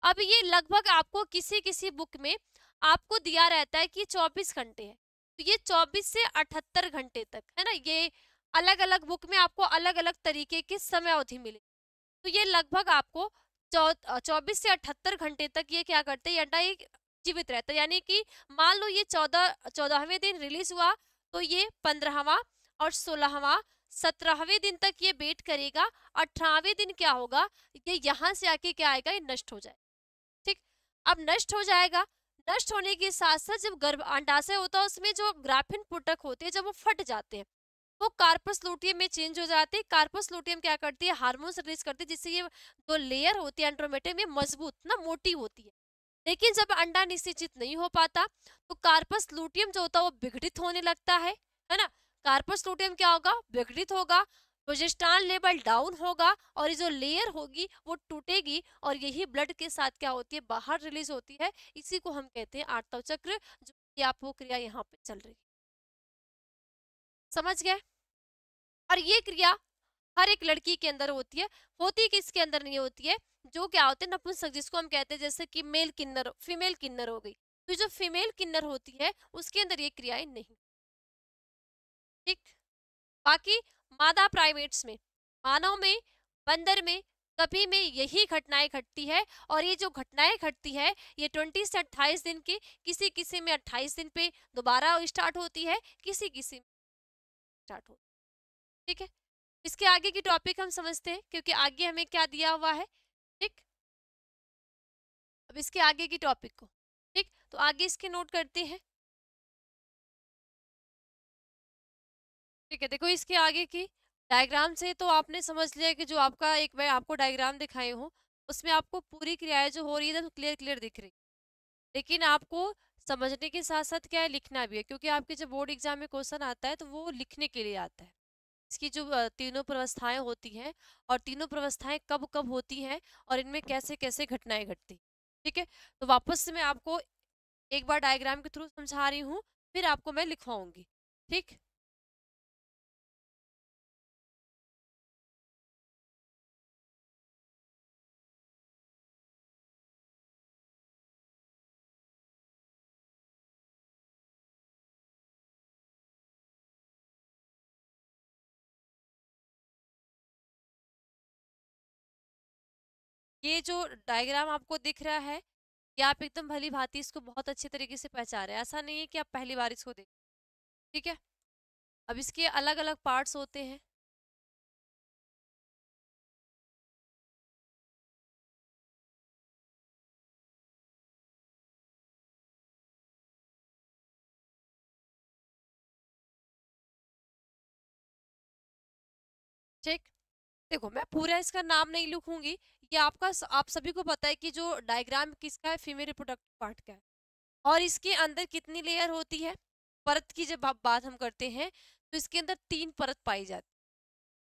अब ये लगभग आपको किसी किसी बुक में आपको दिया रहता है कि 24 घंटे है, तो ये 24 से 78 घंटे तक है ना, ये अलग अलग बुक में आपको अलग अलग तरीके की समय अवधि मिले। तो ये लगभग आपको 24 से 78 घंटे तक ये क्या करते हैं, ये अंडा एक जीवित रहता है। यानी कि मान लो ये 14वें दिन रिलीज हुआ, तो ये 15वां और 16वां 17वें दिन तक ये वेट करेगा। 18वें दिन क्या होगा, ये यहाँ से आके क्या आएगा, ये नष्ट हो जाए। ठीक, अब नष्ट हो जाएगा। नष्ट होने के साथ साथ जब गर्भ अंडाशय होता है, उसमें जो ग्राफिन पुटक होते हैं, जब वो फट जाते हैं, वो कार्पस लूटियम में चेंज हो जाते हैं। कार्पस लूटियम क्या करती है, हार्मोन्स रिलीज करती है, जिससे ये जो लेयर होती है एंड्रोमेटियम, ये मजबूत ना मोटी होती है। लेकिन जब अंडा निषेचित नहीं हो पाता, तो कार्पस लूटियम जो होता है वो विघटित होने लगता है ना। कार्पस लूटियम क्या होगा, विघटित होगा, प्रोजेस्टेरॉन लेवल डाउन होगा, और ये जो लेयर होगी वो टूटेगी, और यही ब्लड के साथ क्या होती है, बाहर रिलीज होती है। इसी को हम कहते हैं आर्तव चक्र, जो कि आप वो क्रिया यहाँ पे चल रही है। समझ गए। और ये क्रिया हर एक लड़की के अंदर होती है, होती किसके अंदर नहीं होती है, जो क्या होते हैं नपुंसक, जिसको हम कहते हैं जैसे कि मेल किन्नर, फीमेल किन्नर हो गई, तो जो फीमेल किन्नर होती है उसके अंदर ये क्रियाएं नहीं। ठीक, बाकी मादा प्राइमेट्स में, मानव में, बंदर में, कभी में यही घटनाएं घटती है। और ये जो घटनाएं घटती है, ये 20 से 28 दिन के, किसी किसी में 28 दिन पे दोबारा स्टार्ट होती है, किसी किसी में स्टार्ट होती है। ठीक है, इसके आगे की टॉपिक हम समझते हैं, क्योंकि आगे हमें क्या दिया हुआ है। ठीक, अब इसके आगे की टॉपिक को, ठीक, तो आगे इसके नोट करते हैं। ठीक है, देखो इसके आगे की डायग्राम से तो आपने समझ लिया कि जो आपका एक मैं आपको डायग्राम दिखाई हूँ, उसमें आपको पूरी क्रियाएं जो हो रही है तो क्लियर क्लियर दिख रही। लेकिन आपको समझने के साथ साथ क्या है, लिखना भी है, क्योंकि आपके जब बोर्ड एग्जाम में क्वेश्चन आता है तो वो लिखने के लिए आता है। इसकी जो तीनों प्रवस्थाएं होती हैं, और तीनों प्रवस्थाएं कब कब होती हैं, और इनमें कैसे कैसे घटनाएं घटती। ठीक है, तो वापस से मैं आपको एक बार डायग्राम के थ्रू समझा रही हूँ, फिर आपको मैं लिखवाऊंगी। ठीक, ये जो डायग्राम आपको दिख रहा है, ये आप एकदम भली भांति इसको बहुत अच्छे तरीके से पहचान रहे हैं। ऐसा नहीं है कि आप पहली बार इसको देख। ठीक है, अब इसके अलग अलग पार्ट्स होते हैं। ठीक, देखो मैं पूरा इसका नाम नहीं लिखूंगी, ये आपका आप सभी को पता है कि जो डायग्राम किसका है, फीमेल रिप्रोडक्टिव पार्ट का है। और इसके अंदर कितनी लेयर होती है, परत की जब आप बात हम करते हैं तो इसके अंदर 3 परत पाई जाती है।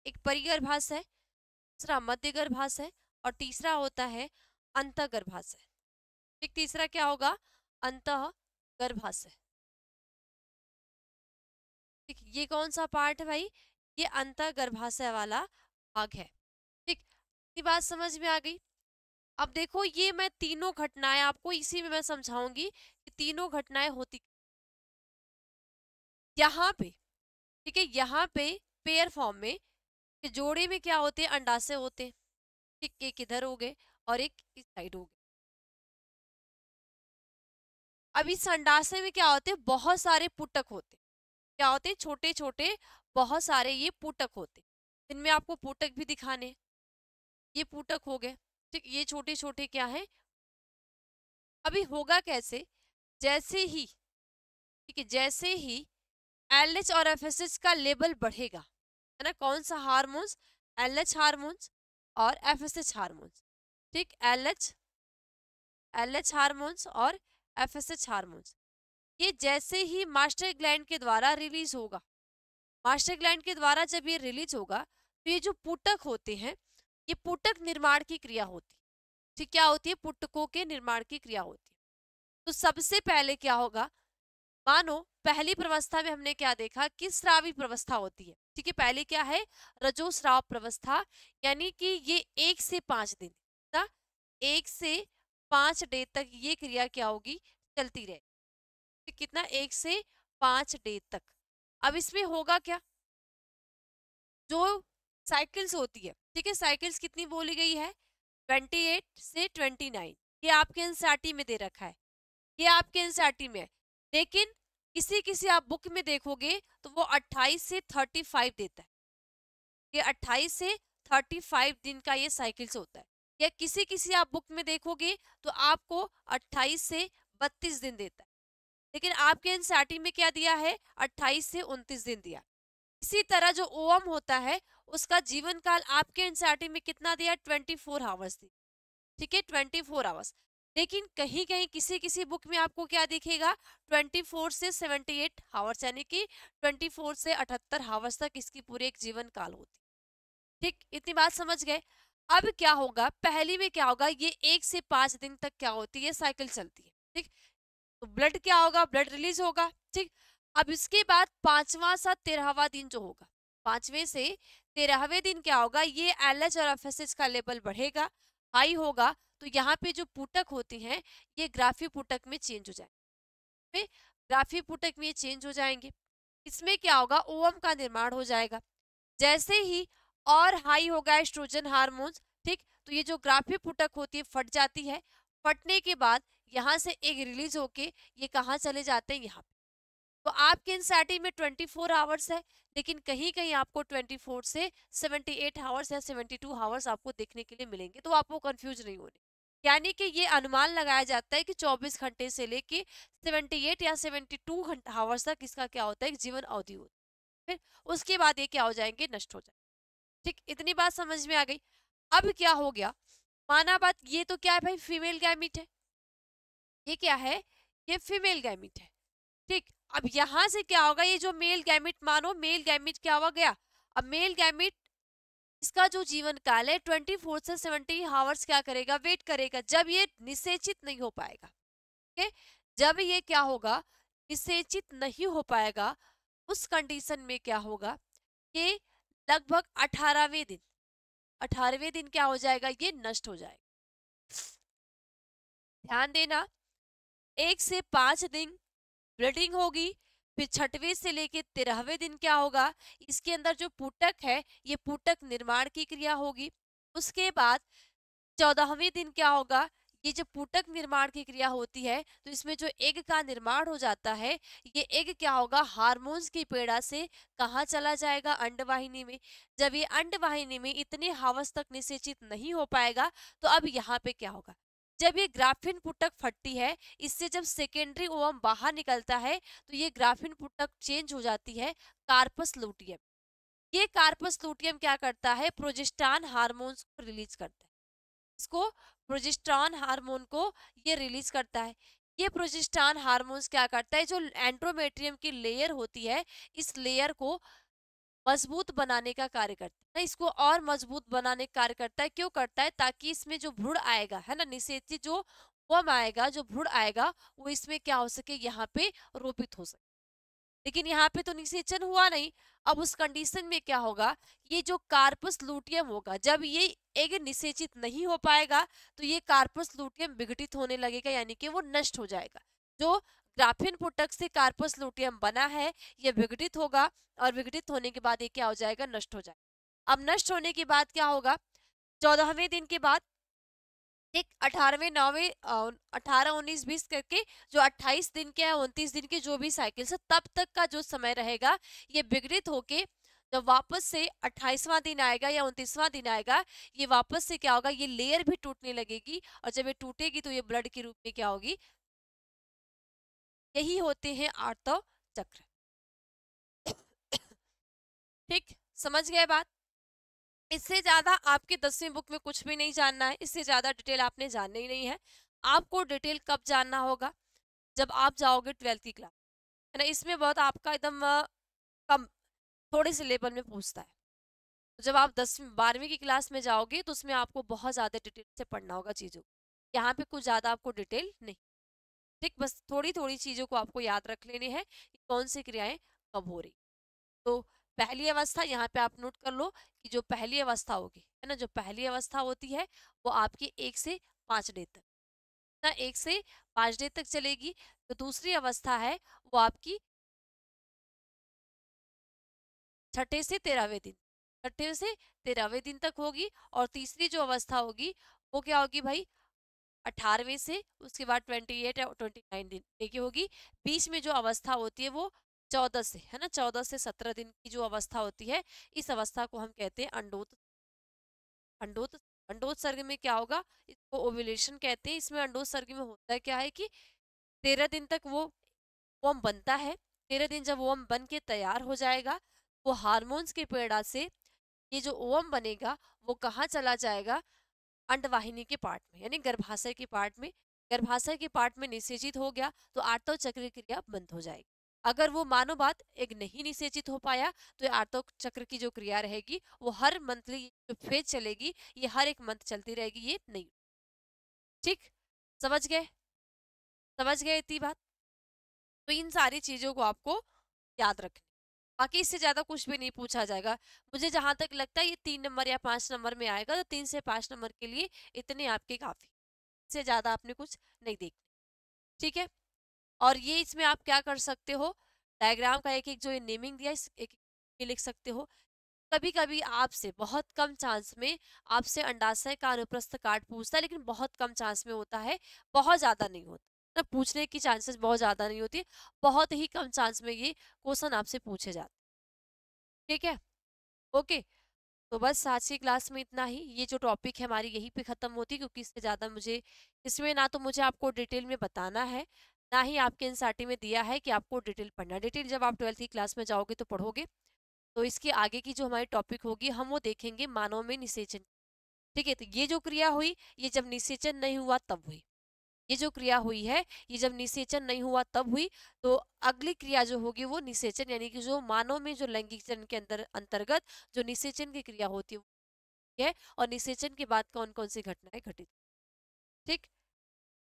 एक परिगर्भाशय, दूसरा मध्य गर्भाशय और तीसरा होता है अंतः गर्भाशय। ठीक, तीसरा क्या होगा, अंतः गर्भाशय। ठीक, ये कौन सा पार्ट है भाई, ये अंतः गर्भाशय वाला भाग है। ठीक, ये बात समझ में आ गई। अब देखो ये मैं तीनों घटनाएं आपको इसी में मैं समझाऊंगी कि तीनों घटनाएं होती यहाँ पे। ठीक है, यहाँ पे पेयर फॉर्म में कि जोड़े में क्या होते हैं, अंडाशय होते हैं। ठीक, एक इधर हो गए और एक इस साइड हो गए। अब इस अंडाशय में क्या होते हैं, बहुत सारे पुटक होते हैं। क्या होते हैं, छोटे छोटे बहुत सारे ये पुटक होते हैं। इनमें आपको पुटक भी दिखाने हैं। ये पुटक हो गए। ठीक, ये छोटे छोटे क्या है। अभी होगा कैसे, जैसे ही, ठीक है, जैसे ही एलएच और एफएसएच का लेवल बढ़ेगा, है ना, कौन सा हार्मोन्स, एलएच हार्मोन्स और एफएसएच हार्मोन्स। ठीक, एलएच हार्मोन्स और एफएसएच हार्मोन्स, ये जैसे ही मास्टर ग्लैंड के द्वारा रिलीज होगा, मास्टर ग्लैंड के द्वारा जब ये रिलीज होगा तो ये जो पुटक होते हैं, ये पुटक निर्माण की क्रिया होती है। ठीक, क्या होती है, पुटकों के निर्माण की क्रिया होती है। तो सबसे पहले क्या होगा, मानो पहली प्रवस्था में हमने क्या देखा कि स्रावी प्रवस्था होती है। ठीक है, पहले क्या है, रजोस्राव प्रवस्था, यानी कि ये 1 से 5 दिन, ना 1 से 5 डे तक ये क्रिया क्या होगी, चलती रहे। ठीक, कितना, 1 से 5 डे तक। अब इसमें होगा क्या, जो साइकिल्स होती है, ठीक है, साइकिल्स कितनी बोली गई है, 28 से 29। ये आपके एनसीईआरटी में दे रखा है, ये आपके एनसीईआरटी में है। लेकिन किसी किसी आप बुक में देखोगे तो वो 28 से 35 देता है। ये 28 से 35 दिन का ये साइकिल्स होता है। या किसी किसी आप बुक में देखोगे तो आपको 28 से 32 दिन देता है। लेकिन आपके एनसीईआरटी में क्या दिया है, 28 से 29 दिन दिया। इसी तरह जो ओवम होता है उसका जीवन काल आपके एनसीईआरटी में कितना दिया, 24 आवर्स दी। ठीक है, 24 आवर्स। लेकिन कहीं कहीं किसी किसी बुक में आपको क्या दिखेगा, 24 से 78 आवर्स, यानी कि 24 से 78 आवर्स तक इसकी पूरी एक जीवन काल होती। ठीक, इतनी बात समझ गए। अब क्या होगा, पहली में क्या होगा, ये 1 से 5 दिन तक क्या होती है, साइकिल चलती है। ठीक, तो ब्लड क्या होगा, ब्लड रिलीज होगा। ठीक, अब इसके बाद 5वां से 13वां दिन जो होगा, 5वें से 13वें दिन क्या होगा, ये एलएच और एफएसएच का लेवल बढ़ेगा, हाई होगा। तो यहाँ पे जो पुटक होती हैं ये ग्राफी पुटक में चेंज हो जाएंगे, ग्राफी पुटक में चेंज हो जाएंगे। इसमें क्या होगा, ओवम का निर्माण हो जाएगा। जैसे ही और हाई होगा एस्ट्रोजन हार्मोन्स, ठीक, तो ये जो ग्राफी पुटक होती है फट जाती है। फटने के बाद यहाँ से एक रिलीज होके ये कहाँ चले जाते हैं, यहाँ पे। तो आपके एनसीईआरटी में 24 आवर्स है, लेकिन कहीं कहीं आपको 24 से 78 आवर्स या 72 आवर्स आपको देखने के लिए मिलेंगे। तो आपको कंफ्यूज नहीं होने, यानी कि ये अनुमान लगाया जाता है कि 24 घंटे से लेके 78 या 72 आवर्स तक इसका क्या होता है, जीवन अवधि होती है। फिर उसके बाद ये क्या हो जाएंगे, नष्ट हो जाएंगे। ठीक, इतनी बात समझ में आ गई। अब क्या हो गया, माना बात, ये तो क्या है भाई, फीमेल गैमिट है। ये क्या है, ये फीमेल गैमिट है। ठीक, अब यहां से क्या होगा, ये जो मेल गैमिट, मानो मेल गैमिट क्या हुआ गया, अब मेल गैमिट इसका जो जीवन काल है 24 से 70 आवर्स क्या करेगा, वेट करेगा, जब ये निषेचित नहीं हो पाएगा। ठीक है, जब ये क्या होगा, निषेचित नहीं हो पाएगा, उस कंडीशन में क्या होगा, ये लगभग 18वें दिन, 18वें दिन क्या हो जाएगा, ये नष्ट हो जाएगा। ध्यान देना, 1 से 5 दिन ब्लडिंग होगी, फिर 6वें से लेके 13वें दिन क्या होगा, इसके अंदर जो पुटक है ये पुटक निर्माण की क्रिया होगी। उसके बाद 14वें दिन क्या होगा, ये जो पुटक निर्माण की क्रिया होती है तो इसमें जो एग का निर्माण हो जाता है, ये एग क्या होगा, हार्मोन्स की पेड़ा से कहाँ चला जाएगा, अंडवाहिनी में। जब ये अंडवाहिनी में इतने हावस तक निषेचित नहीं हो पाएगा तो अब यहाँ पे क्या होगा, जब ये ग्राफिन पुटक फटती है, इससे जब सेकेंडरी ओवम बाहर निकलता है तो ये ग्राफिन पुटक चेंज हो जाती है कार्पस लूटियम। ये कार्पस लूटियम क्या करता है, प्रोजेस्टेरॉन हार्मोन्स को रिलीज करता है। इसको प्रोजेस्टेरॉन हार्मोन को ये रिलीज करता है। ये प्रोजेस्टेरॉन हार्मोन्स क्या करता है, जो एंड्रोमेट्रियम की लेयर होती है, इस लेयर को मजबूत बनाने का कार्य करता है, इसको और मजबूत बनाने का कार्य करता है। क्यों करता है, ताकि इसमें जो भ्रूण आएगा है ना, निषेचित जो वर्म आएगा, जो भ्रूण आएगा, वो इसमें क्या हो सके, यहाँ पे रोपित हो सके। लेकिन यहाँ पे तो निषेचन हुआ नहीं। अब उस कंडीशन में क्या होगा, ये जो कार्पस लूटियम होगा, जब ये एक निषेचित नहीं हो पाएगा तो ये कार्पस लूटियम विघटित होने लगेगा, यानी कि वो नष्ट हो जाएगा। जो ग्राफीन पुटक से कार्पस लूटियम बना है, ये विघटित होगा, और विघटित होने के बाद ये क्या हो जाएगा, नष्ट हो जाएगा। अब नष्ट होने के बाद क्या होगा, 14वें दिन के बाद एक 18वें 9वें 18 19 20 करके जो 28 दिन के या 29 दिन के जो भी साइकिल है, तब तक का जो समय रहेगा, ये विघटित होके जब वापस से 28वां दिन आएगा या 29वां दिन आएगा, ये वापस से क्या होगा, ये लेयर भी टूटने लगेगी, और जब ये टूटेगी तो ये ब्लड के रूप में क्या होगी। यही होते हैं आर्तव चक्र। ठीक, समझ गए बात। इससे ज्यादा आपके 10वीं बुक में कुछ भी नहीं जानना है, इससे ज्यादा डिटेल आपने जानना ही नहीं है। आपको डिटेल कब जानना होगा, जब आप जाओगे 12th की क्लास, है ना। इसमें बहुत आपका एकदम कम थोड़े से लेवल में पूछता है। तो जब आप 10वीं 12वीं की क्लास में जाओगे तो उसमें आपको बहुत ज़्यादा डिटेल से पढ़ना होगा चीज़ों को। यहाँ पे कुछ ज़्यादा आपको डिटेल नहीं, ठीक, बस थोड़ी थोड़ी चीज़ों को आपको याद रख लेने हैं कि कौन सी क्रियाएं कब हो रही। तो पहली अवस्था यहाँ पे आप नोट कर लो कि जो पहली अवस्था होगी, है ना, जो पहली अवस्था होती है वो आपकी 1 से 5 डे तक ना, 1 से 5 डे तक चलेगी। तो दूसरी अवस्था है वो आपकी 6ठे से 13वें दिन, 6ठे से 13वें दिन तक होगी। और तीसरी जो अवस्था होगी वो क्या होगी भाई, 18वें से उसके बाद 28 या 29 दिन की होगी। बीच में जो अवस्था होती है वो 14 से, है ना, 14 से 17 दिन की जो अवस्था होती है, इस अवस्था को हम कहते हैं अंडोत अंडोत अंडोत्सर्ग में क्या होगा, इसको ओव्यूलेशन कहते हैं। इसमें अंडोत्सर्ग में होता है क्या है कि 13 दिन तक वो वोम बनता है। 13 दिन जब वोम बन के तैयार हो जाएगा, वो हार्मोन्स के प्रेरणा से ये जो ओवम बनेगा वो कहाँ चला जाएगा, अंडवाहिनी के पार्ट में, यानी गर्भाशय के पार्ट में। गर्भाशय के पार्ट में निषेचित हो गया तो आर्तव चक्र की क्रिया बंद हो जाएगी। अगर वो मानो बात एक नहीं निषेचित हो पाया तो आर्तव चक्र की जो क्रिया रहेगी वो हर मंथली जो फेज चलेगी, ये हर एक मंथ चलती रहेगी, ये नहीं। ठीक, समझ गए, समझ गए इतनी बात। तो इन सारी चीजों को आपको याद रखना, बाकी इससे ज्यादा कुछ भी नहीं पूछा जाएगा। मुझे जहां तक लगता है ये 3 नंबर या 5 नंबर में आएगा, तो 3 से 5 नंबर के लिए इतने आपके काफी, इससे ज्यादा आपने कुछ नहीं देखना। ठीक है, और ये इसमें आप क्या कर सकते हो, डायग्राम का एक एक जो ये नेमिंग दिया, इस एक एक लिख सकते हो। कभी कभी आपसे बहुत कम चांस में आपसे अंडाशय का अनुप्रस्थ काट पूछता है, लेकिन बहुत कम चांस में होता है, बहुत ज्यादा नहीं होता ना, पूछने की चांसेस बहुत ज्यादा नहीं होती, बहुत ही कम चांस में ये क्वेश्चन आपसे पूछे जाते हैं। ठीक है, ओके। तो बस आज की क्लास में इतना ही, ये जो टॉपिक है हमारी यहीं पे ख़त्म होती है, क्योंकि इससे ज़्यादा मुझे इसमें ना तो मुझे आपको डिटेल में बताना है, ना ही आपके एनसीईआरटी में दिया है कि आपको डिटेल पढ़ना। डिटेल जब आप 12th की क्लास में जाओगे तो पढ़ोगे। तो इसके आगे की जो हमारी टॉपिक होगी हम वो देखेंगे मानव में निषेचन। ठीक है, तो ये जो क्रिया हुई, ये जब निषेचन नहीं हुआ तब हुई। ये जो क्रिया हुई है, ये जब निषेचन नहीं हुआ तब हुई। तो अगली क्रिया जो होगी वो निषेचन, यानी कि जो मानव में जो लैंगिक चरण के अंदर अंतर्गत जो निषेचन की क्रिया होती है, और निषेचन के बाद कौन कौन सी घटनाएं घटित। ठीक,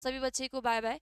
सभी बच्चे को बाय बाय।